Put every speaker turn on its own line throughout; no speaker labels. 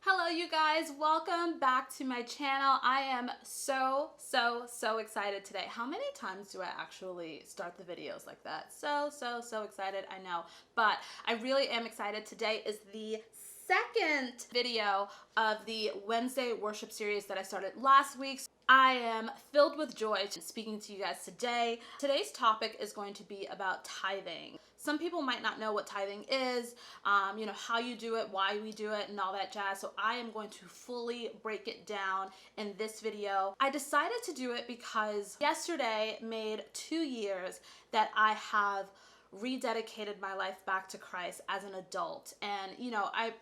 Hello you guys, welcome back to my channel. I am so excited today. How many times do I actually start the videos like that? So excited, I know. But I really am excited. Today is the second video of the Wednesday worship series that I started last week. I am filled with joy speaking to you guys today. Today's topic is going to be about tithing. Some people might not know what tithing is, how you do it, why we do it, and all that jazz. So I am going to fully break it down in this video. I decided to do it because yesterday made 2 years that I have rededicated my life back to Christ as an adult. And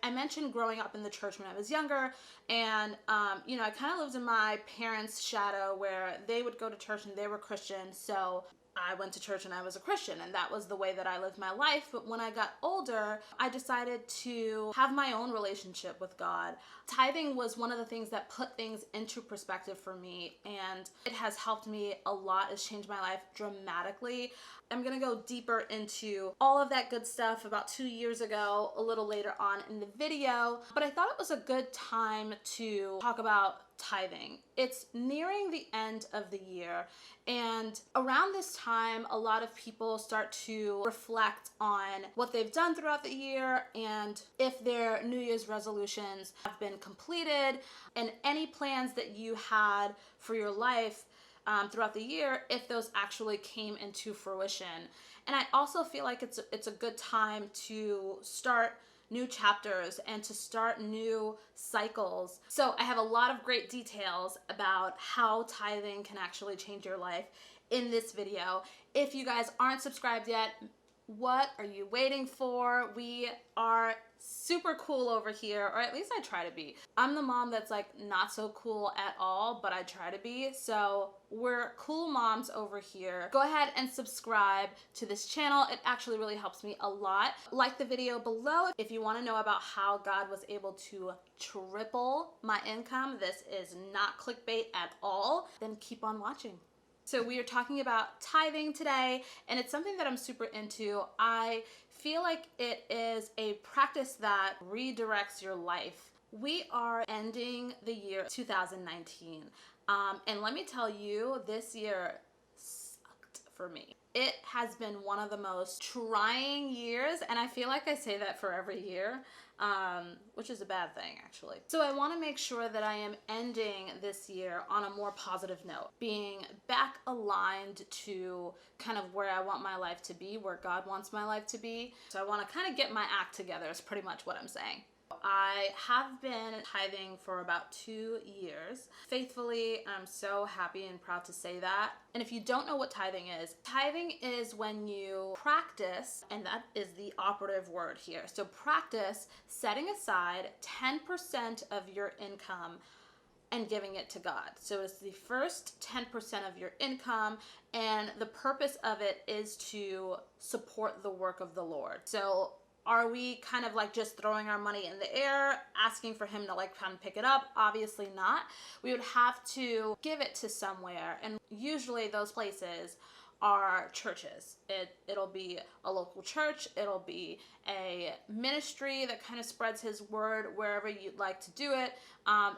I mentioned growing up in the church when I was younger, and I kind of lived in my parents' shadow where they would go to church and they were Christian, so I went to church and I was a Christian, and that was the way that I lived my life. But when I got older, I decided to have my own relationship with God. Tithing was one of the things that put things into perspective for me, and it has helped me a lot. It's changed my life dramatically. I'm gonna go deeper into all of that good stuff about 2 years ago, a little later on in the video, but I thought it was a good time to talk about tithing. It's nearing the end of the year, and around this time a lot of people start to reflect on what they've done throughout the year and if their New Year's resolutions have been completed, and any plans that you had for your life throughout the year, if those actually came into fruition. And I also feel like it's a good time to start new chapters and to start new cycles. So I have a lot of great details about how tithing can actually change your life in this video. If you guys aren't subscribed yet, what are you waiting for? We are super cool over here, or at least I try to be. I'm the mom that's like not so cool at all, but I try to be. So we're cool moms over here. Go ahead and subscribe to this channel. It actually really helps me a lot. Like the video below if you want to know about how God was able to triple my income. This is not clickbait at all. Then keep on watching. So we are talking about tithing today, and it's something that I'm super into. I feel like it is a practice that redirects your life. We are ending the year 2019, and let me tell you, this year sucked for me. It has been one of the most trying years, and I feel like I say that for every year, which is a bad thing actually. So I want to make sure that I am ending this year on a more positive note, being back aligned to kind of where I want my life to be, where God wants my life to be. So I want to kind of get my act together is pretty much what I'm saying. I have been tithing for about 2 years faithfully. I'm so happy and proud to say that. And if you don't know what tithing is when you practice, and that is the operative word here. So practice setting aside 10% of your income and giving it to God. So it's the first 10% of your income, and the purpose of it is to support the work of the Lord. So are we kind of like just throwing our money in the air, asking for him to like kind of pick it up? Obviously not. We would have to give it to somewhere, and usually those places are churches. It'll be a local church, it'll be a ministry that kind of spreads his word wherever you'd like to do it.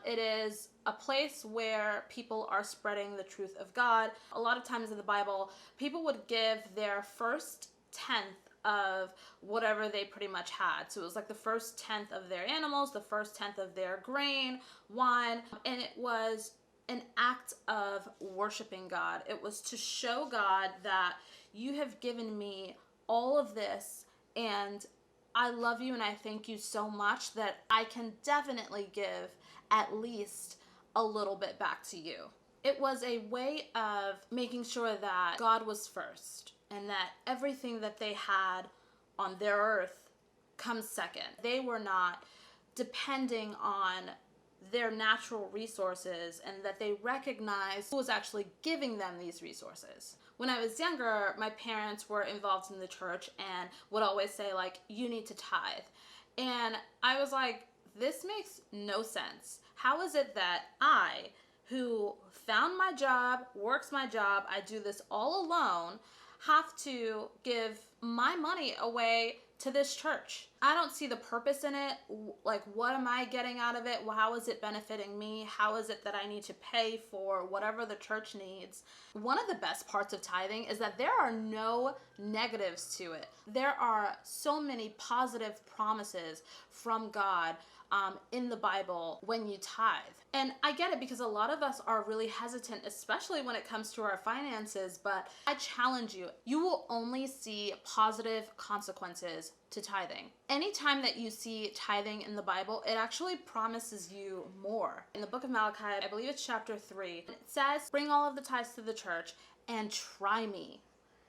It is a place where people are spreading the truth of God. A lot of times in the Bible, people would give their first tenth of whatever they pretty much had. So it was like the first tenth of their animals, the first tenth of their grain, wine, and it was an act of worshiping God. It was to show God that you have given me all of this, and I love you, and I thank you so much that I can definitely give at least a little bit back to you. It was a way of making sure that God was first, and that everything that they had on their earth comes second. They were not depending on their natural resources, and that they recognized who was actually giving them these resources. When I was younger, my parents were involved in the church and would always say like, you need to tithe. And I was like, this makes no sense. How is it that I, who found my job, works my job, I do this all alone, have to give my money away to this church? I don't see the purpose in it. Like, what am I getting out of it? Well, how is it benefiting me? How is it that I need to pay for whatever the church needs? One of the best parts of tithing is that there are no negatives to it. There are so many positive promises from God in the Bible when you tithe. And I get it, because a lot of us are really hesitant, especially when it comes to our finances, but I challenge you, you will only see positive consequences to tithing. Anytime that you see tithing in the Bible, it actually promises you more. In the book of Malachi, I believe it's chapter 3, it says, bring all of the tithes to the church and try me.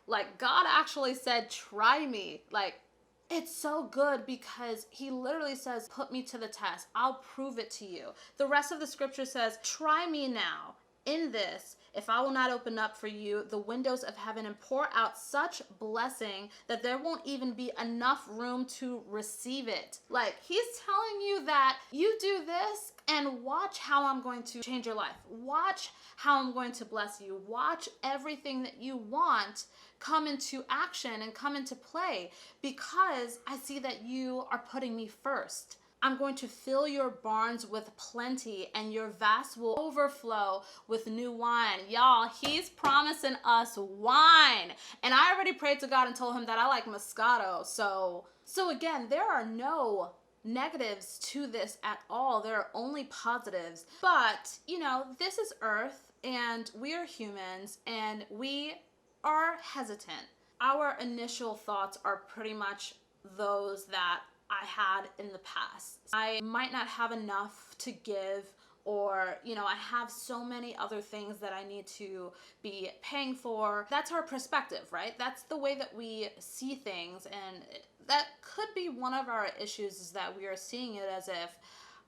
Like, God actually said, try me. Like, it's so good, because he literally says, put me to the test. I'll prove it to you. The rest of the scripture says, try me now in this, if I will not open up for you the windows of heaven and pour out such blessing that there won't even be enough room to receive it. Like, he's telling you that you do this and watch how I'm going to change your life. Watch how I'm going to bless you. Watch everything that you want come into action and come into play, because I see that you are putting me first. I'm going to fill your barns with plenty, and your vats will overflow with new wine. Y'all, he's promising us wine. And I already prayed to God and told him that I like Moscato. So again, there are no negatives to this at all. There are only positives. But, you know, this is earth, and we are humans, and we are hesitant. Our initial thoughts are pretty much those that I had in the past. I might not have enough to give, or, you know, I have so many other things that I need to be paying for. That's our perspective, right? That's the way that we see things, and that could be one of our issues, is that we are seeing it as if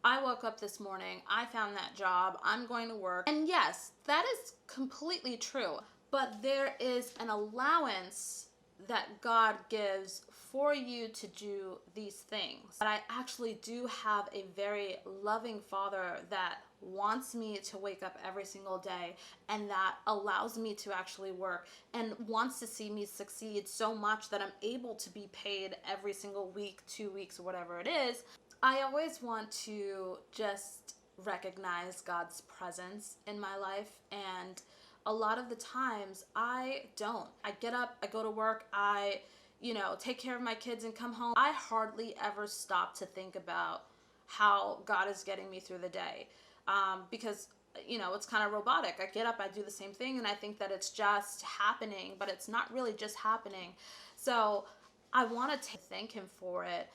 I woke up this morning, I found that job, I'm going to work. And yes, that is completely true, but there is an allowance that God gives for you to do these things. But I actually do have a very loving Father that wants me to wake up every single day, and that allows me to actually work, and wants to see me succeed so much that I'm able to be paid every single week, 2 weeks, or whatever it is. I always want to just recognize God's presence in my life, and a lot of the times I don't. I get up, I go to work, I, you know, take care of my kids and come home. I hardly ever stop to think about how God is getting me through the day, because, you know, it's kind of robotic. I get up, I do the same thing, and I think that it's just happening, but it's not really just happening. So I want to thank him for it.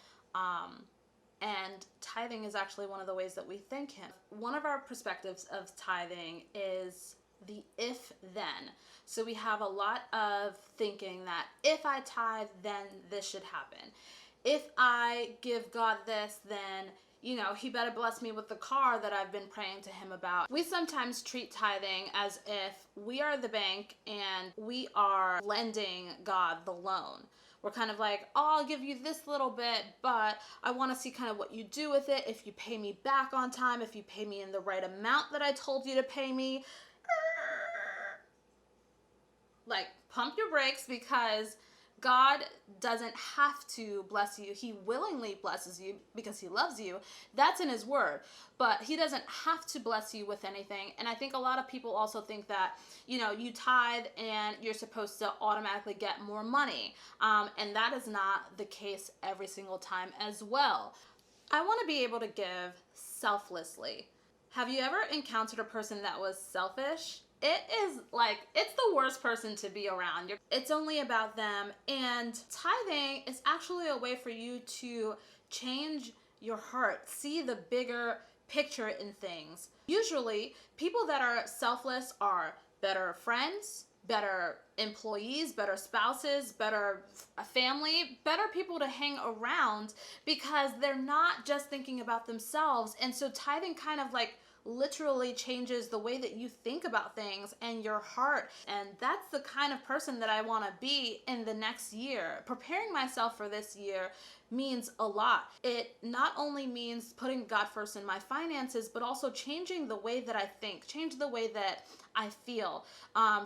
And tithing is actually one of the ways that we thank him. One of our perspectives of tithing is the if then. So we have a lot of thinking that if I tithe, then this should happen. If I give God this, then, you know, he better bless me with the car that I've been praying to him about. We sometimes treat tithing as if we are the bank and we are lending God the loan. We're kind of like, oh, I'll give you this little bit, but I want to see kind of what you do with it. If you pay me back on time, if you pay me in the right amount that I told you to pay me. Like, pump your brakes, because God doesn't have to bless you. He willingly blesses you because he loves you. That's in his word. But he doesn't have to bless you with anything. And I think a lot of people also think that, you know, you tithe and you're supposed to automatically get more money. And that is not the case every single time as well. I want to be able to give selflessly. Have you ever encountered a person that was selfish? It is like, it's the worst person to be around. It's only about them. And tithing is actually a way for you to change your heart, see the bigger picture in things. Usually, people that are selfless are better friends, better employees, better spouses, better family, better people to hang around, because they're not just thinking about themselves. And so tithing kind of like literally changes the way that you think about things and your heart. And that's the kind of person that I want to be in the next year. Preparing myself for this year, means a lot. It not only means putting God first in my finances, but also changing the way that I think, change the way that I feel,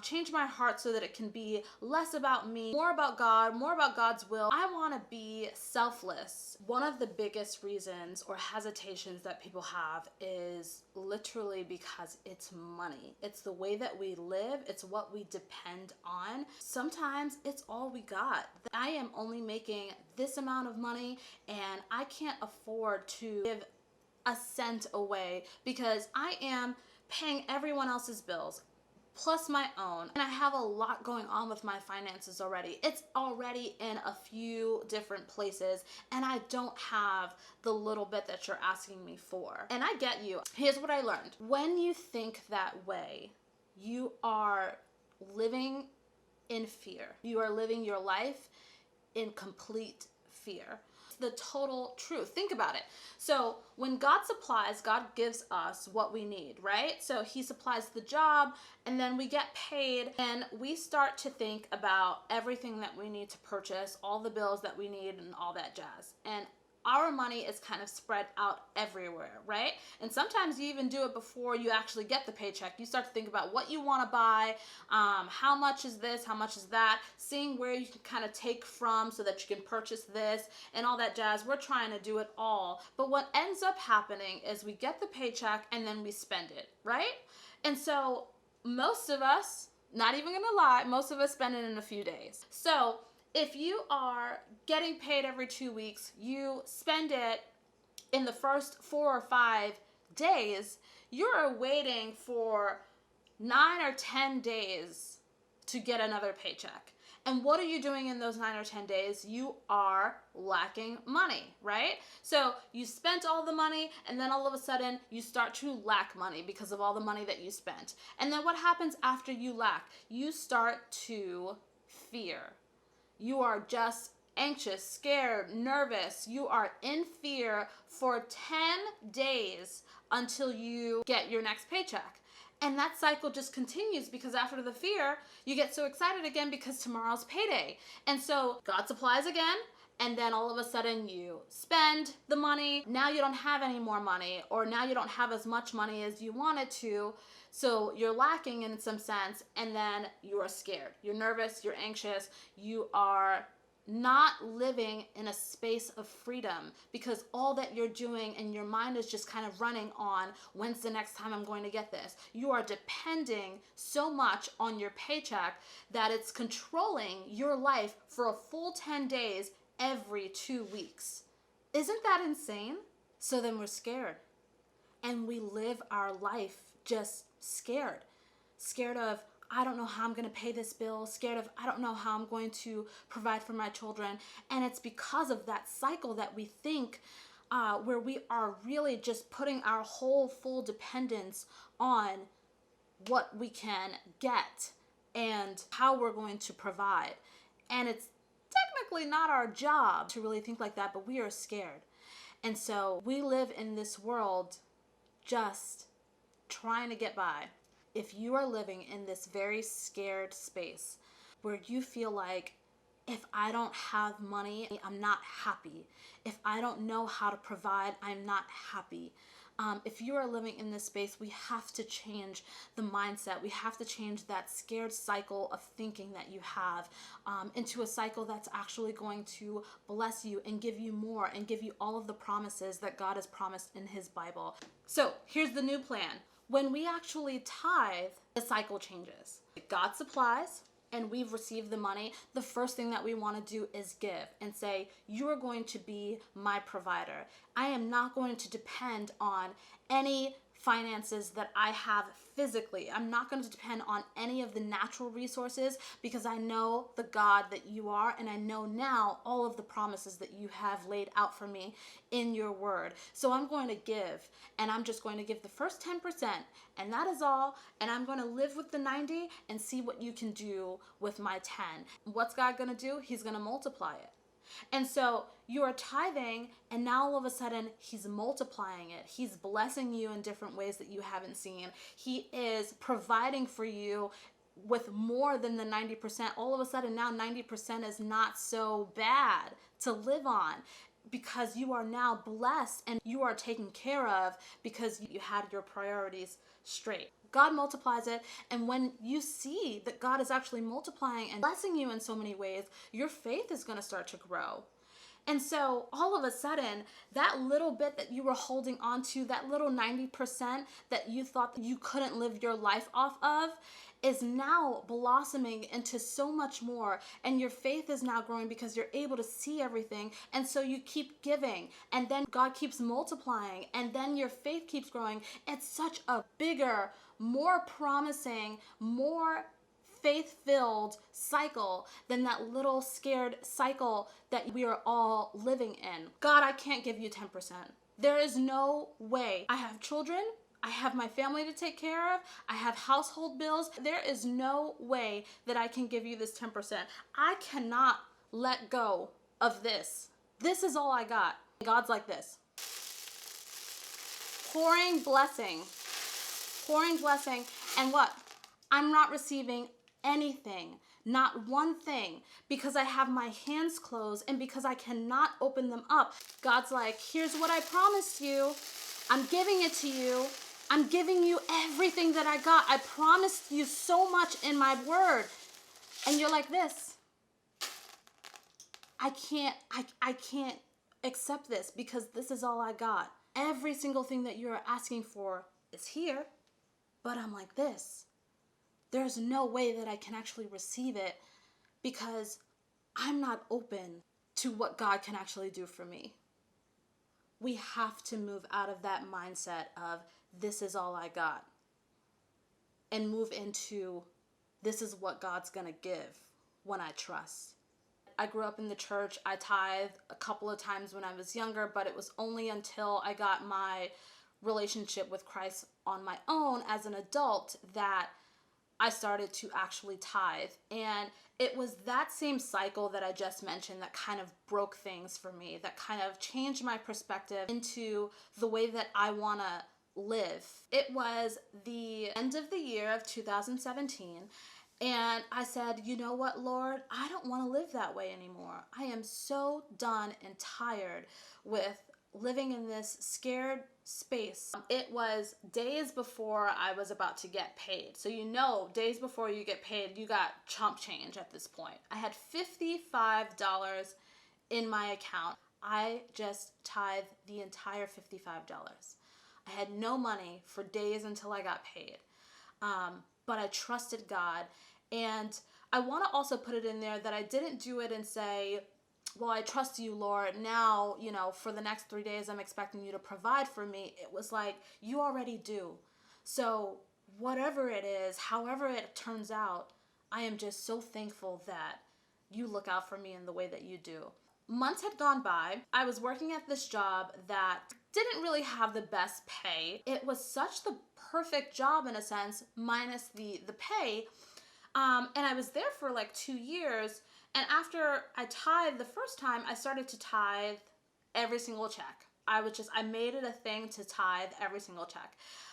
change my heart so that it can be less about me, more about God, more about God's will. I want to be selfless. One of the biggest reasons or hesitations that people have is literally because it's money. It's the way that we live. It's what we depend on. Sometimes it's all we got. I am only making this amount of money and I can't afford to give a cent away because I am paying everyone else's bills plus my own, and I have a lot going on with my finances already. It's already in a few different places and I don't have the little bit that you're asking me for. And I get you. Here's what I learned. When you think that way, you are living in fear. You are living your life in complete fear. The total truth. Think about it. So when God supplies, God gives us what we need, right? So he supplies the job and then we get paid and we start to think about everything that we need to purchase, all the bills that we need and all that jazz. And our money is kind of spread out everywhere, right? And sometimes you even do it before you actually get the paycheck. You start to think about what you want to buy, how much is this, how much is that, seeing where you can kind of take from so that you can purchase this and all that jazz. We're trying to do it all. But what ends up happening is we get the paycheck and then we spend it, right? And so most of us, not even gonna lie, most of us spend it in a few days. So if you are getting paid every 2 weeks, you spend it in the first 4 or 5 days, you're waiting for 9 or 10 days to get another paycheck. And what are you doing in those 9 or 10 days? You are lacking money, right? So you spent all the money and then all of a sudden you start to lack money because of all the money that you spent. And then what happens after you lack? You start to fear. You are just anxious, scared, nervous. You are in fear for 10 days until you get your next paycheck. And that cycle just continues because after the fear, you get so excited again because tomorrow's payday. And so God supplies again. And then all of a sudden you spend the money. Now you don't have any more money, or now you don't have as much money as you wanted to. So you're lacking in some sense, and then you are scared. You're nervous, you're anxious, you are not living in a space of freedom because all that you're doing and your mind is just kind of running on when's the next time I'm going to get this. You are depending so much on your paycheck that it's controlling your life for a full 10 days every 2 weeks. Isn't that insane? So then we're scared and we live our life just scared of, I don't know how I'm going to pay this bill, scared of, I don't know how I'm going to provide for my children. And it's because of that cycle that we think where we are really just putting our whole full dependence on what we can get and how we're going to provide. And it's technically not our job to really think like that, but we are scared. And so we live in this world just trying to get by. If you are living in this very scared space where you feel like, if I don't have money, I'm not happy. If I don't know how to provide, I'm not happy. If you are living in this space, we have to change the mindset. We have to change that scared cycle of thinking that you have into a cycle that's actually going to bless you and give you more and give you all of the promises that God has promised in his Bible. So here's the new plan. When we actually tithe, the cycle changes. God supplies, and we've received the money. The first thing that we want to do is give and say, you are going to be my provider. I am not going to depend on any finances that I have physically. I'm not going to depend on any of the natural resources because I know the God that you are, and I know now all of the promises that you have laid out for me in your word. So I'm going to give, and I'm just going to give the first 10%, and that is all, and I'm going to live with the 90 and see what you can do with my 10. What's God going to do? He's going to multiply it. And so you are tithing, and now all of a sudden he's multiplying it. He's blessing you in different ways that you haven't seen. He is providing for you with more than the 90%. All of a sudden now 90% is not so bad to live on. because you are now blessed and you are taken care of because you had your priorities straight. God multiplies it, and when you see that God is actually multiplying and blessing you in so many ways, your faith is going to start to grow. And so all of a sudden, that little bit that you were holding on to, that little 90% that you thought that you couldn't live your life off of, is now blossoming into so much more. And your faith is now growing because you're able to see everything. And so you keep giving, and then God keeps multiplying, and then your faith keeps growing. It's such a bigger, more promising, more faith-filled cycle than that little scared cycle that we are all living in. God, I can't give you 10%. There is no way. I have children. I have my family to take care of. I have household bills. There is no way that I can give you this 10%. I cannot let go of this. This is all I got. God's like this. Pouring blessing. Pouring blessing. And what? I'm not receiving anything, not one thing, because I have my hands closed and because I cannot open them up. God's like, here's what I promised you. I'm giving it to you. I'm giving you everything that I got. I promised you so much in my word. And you're like this. I can't accept this because this is all I got. Every single thing that you're asking for is here, but I'm like this. There's no way that I can actually receive it because I'm not open to what God can actually do for me. We have to move out of that mindset of this is all I got and move into this is what God's gonna give when I trust. I grew up in the church. I tithed a couple of times when I was younger, but it was only until I got my relationship with Christ on my own as an adult that I started to actually tithe. And it was that same cycle that I just mentioned that kind of broke things for me, that kind of changed my perspective into the way that I want to live. It was the end of the year of 2017, and I said, you know what, Lord, I don't want to live that way anymore. I am so done and tired with living in this scared space. It was days before I was about to get paid. So you know, days before you get paid, you got chump change at this point. I had $55 in my account. I just tithed the entire $55. I had no money for days until I got paid. But I trusted God. And I want to also put it in there that I didn't do it and say, well, I trust you, Lord. Now, for the next 3 days, I'm expecting you to provide for me. It was like, you already do. So whatever it is, however it turns out, I am just so thankful that you look out for me in the way that you do. Months had gone by. I was working at this job that didn't really have the best pay. It was such the perfect job in a sense, minus the pay. And I was there for like 2 years. And after I tithed the first time, I started to tithe every single check. I made it a thing to tithe every single check.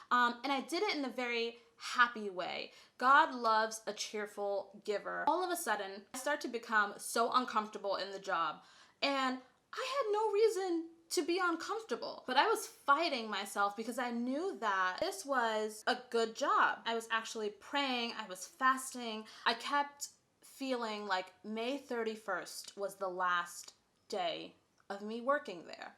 And I did it in a very happy way. God loves a cheerful giver. All of a sudden, I start to become so uncomfortable in the job. And I had no reason to be uncomfortable, but I was fighting myself because I knew that this was a good job. I was actually praying. I was fasting. I kept feeling like May 31st was the last day of me working there.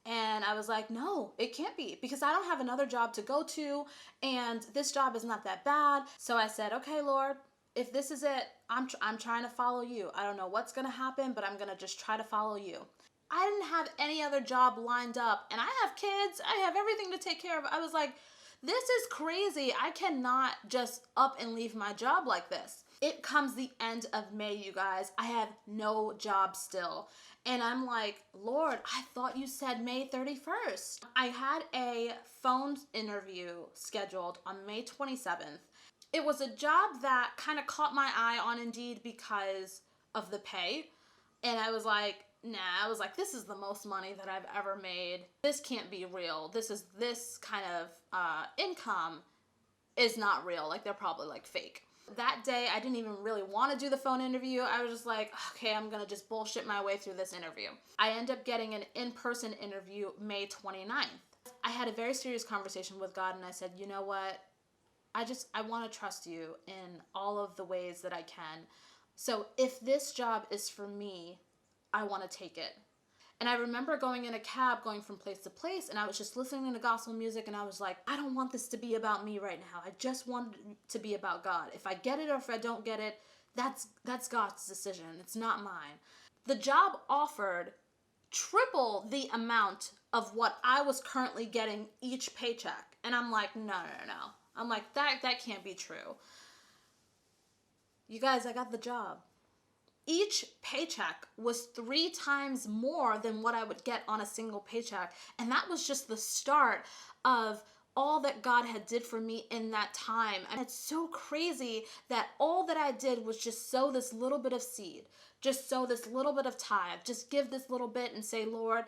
And I was like, no, it can't be, because I don't have another job to go to, and this job is not that bad. So I said, okay, Lord, if this is it, I'm trying to follow you. I don't know what's going to happen, but I'm going to just try to follow you. I didn't have any other job lined up, and I have kids. I have everything to take care of. I was like, this is crazy. I cannot just up and leave my job like this. It comes the end of May, you guys. I have no job still. And I'm like, Lord, I thought you said May 31st. I had a phone interview scheduled on May 27th. It was a job that kind of caught my eye on Indeed because of the pay. And I was like, this is the most money that I've ever made. This can't be real. This kind of income is not real. Like, they're probably like fake. That day, I didn't even really want to do the phone interview. I was just like, okay, I'm going to just bullshit my way through this interview. I end up getting an in-person interview May 29th. I had a very serious conversation with God, and I said, you know what? I want to trust you in all of the ways that I can. So if this job is for me, I want to take it. And I remember going in a cab, going from place to place, and I was just listening to gospel music, and I was like, I don't want this to be about me right now. I just want it to be about God. If I get it or if I don't get it, that's God's decision. It's not mine. The job offered triple the amount of what I was currently getting each paycheck. And I'm like, no. I'm like, that can't be true. You guys, I got the job. Each paycheck was 3 times more than what I would get on a single paycheck. And that was just the start of all that God had did for me in that time. And it's so crazy that all that I did was just sow this little bit of seed, just sow this little bit of tithe, just give this little bit and say, Lord,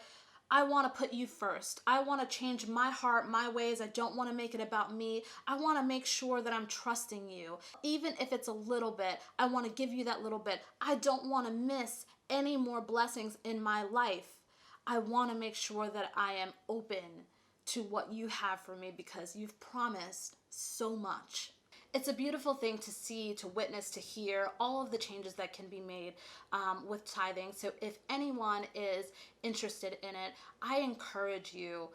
I want to put you first. I want to change my heart, my ways. I don't want to make it about me. I want to make sure that I'm trusting you. Even if it's a little bit, I want to give you that little bit. I don't want to miss any more blessings in my life. I want to make sure that I am open to what you have for me because you've promised so much. It's a beautiful thing to see, to witness, to hear all of the changes that can be made with tithing. So if anyone is interested in it, I encourage you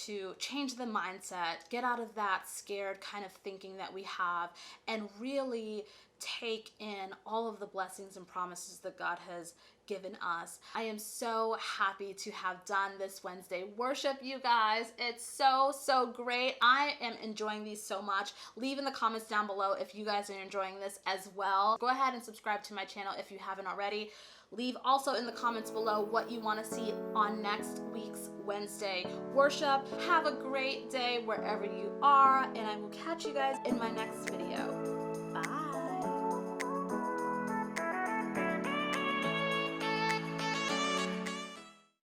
to change the mindset, get out of that scared kind of thinking that we have, and really take in all of the blessings and promises that God has given us. I am so happy to have done this Wednesday worship, you guys. It's so great. I am enjoying these so much. Leave in the comments down below if you guys are enjoying this as well. Go ahead and subscribe to my channel if you haven't already. Leave also in the comments below what you want to see on next week's Wednesday worship. Have a great day wherever you are, and I will catch you guys in my next video.